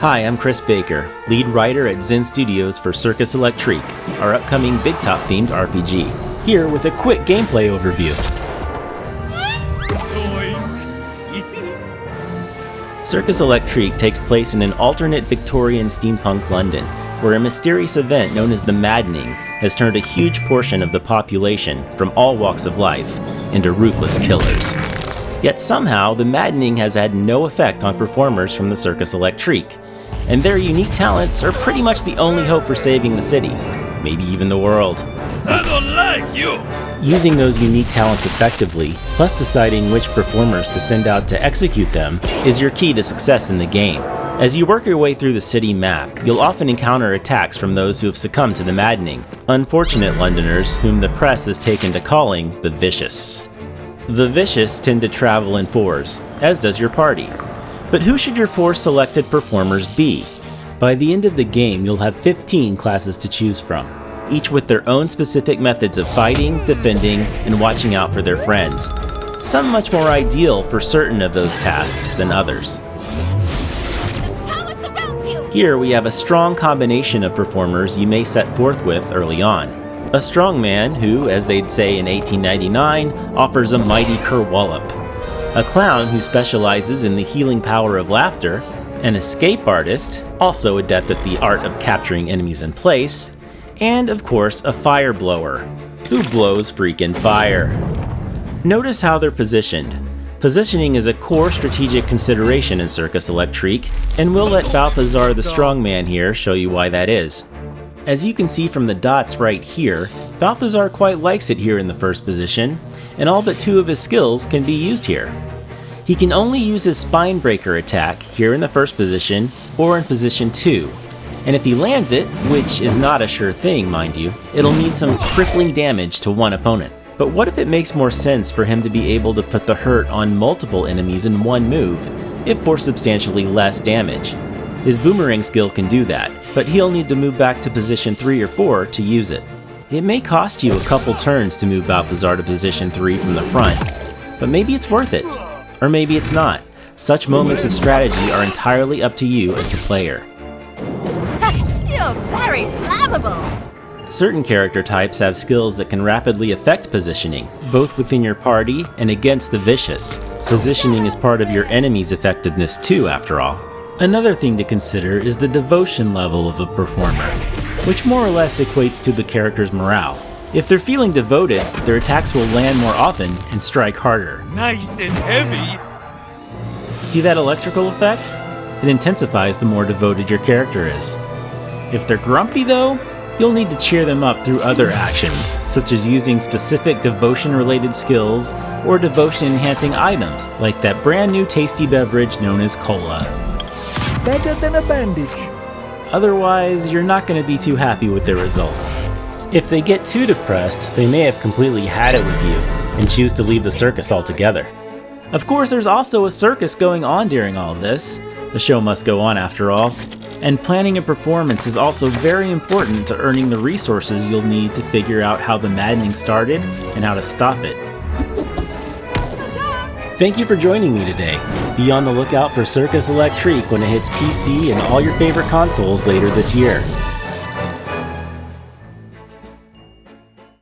Hi, I'm Chris Baker, lead writer at XOne Studios for Circus Electrique, our upcoming Big Top themed RPG. Here with a quick gameplay overview. Circus Electrique takes place in an alternate Victorian steampunk London, where a mysterious event known as the Maddening has turned a huge portion of the population from all walks of life into ruthless killers. Yet somehow, the Maddening has had no effect on performers from the Circus Electrique, and their unique talents are pretty much the only hope for saving the city, maybe even the world. I don't like you! Using those unique talents effectively, plus deciding which performers to send out to execute them, is your key to success in the game. As you work your way through the city map, you'll often encounter attacks from those who have succumbed to the Maddening, unfortunate Londoners whom the press has taken to calling the Vicious. The Vicious tend to travel in fours, as does your party. But who should your four selected performers be? By the end of the game, you'll have 15 classes to choose from, each with their own specific methods of fighting, defending, and watching out for their friends. Some much more ideal for certain of those tasks than others. Here we have a strong combination of performers you may set forth with early on. A strongman who, as they'd say in 1899, offers a mighty kerwallop. A clown who specializes in the healing power of laughter. An escape artist, also adept at the art of capturing enemies in place. And of course, a fire blower, who blows freaking fire. Notice how they're positioned. Positioning is a core strategic consideration in Circus Electrique, and we'll let Balthazar the strongman here show you why that is. As you can see from the dots right here, Balthazar quite likes it here in the first position, and all but 2 of his skills can be used here. He can only use his Spine Breaker attack here in the first position, or in position 2. And if he lands it, which is not a sure thing, mind you, it'll mean some crippling damage to one opponent. But what if it makes more sense for him to be able to put the hurt on multiple enemies in one move, if for substantially less damage? His Boomerang skill can do that, but he'll need to move back to position 3 or 4 to use it. It may cost you a couple turns to move Balthazar to position 3 from the front, but maybe it's worth it. Or maybe it's not. Such moments of strategy are entirely up to you as the player. You're very flammable! Certain character types have skills that can rapidly affect positioning, both within your party and against the Vicious. Positioning is part of your enemy's effectiveness too, after all. Another thing to consider is the devotion level of a performer, which more or less equates to the character's morale. If they're feeling devoted, their attacks will land more often and strike harder. Nice and heavy! See that electrical effect? It intensifies the more devoted your character is. If they're grumpy though, you'll need to cheer them up through other actions, such as using specific devotion-related skills or devotion-enhancing items, like that brand new tasty beverage known as cola. Better than a bandage. Otherwise, you're not going to be too happy with their results. If they get too depressed, they may have completely had it with you and choose to leave the circus altogether. Of course, there's also a circus going on during all of this. The show must go on after all. And planning a performance is also very important to earning the resources you'll need to figure out how the Maddening started and how to stop it. Thank you for joining me today. Be on the lookout for Circus Electrique when it hits PC and all your favorite consoles later this year.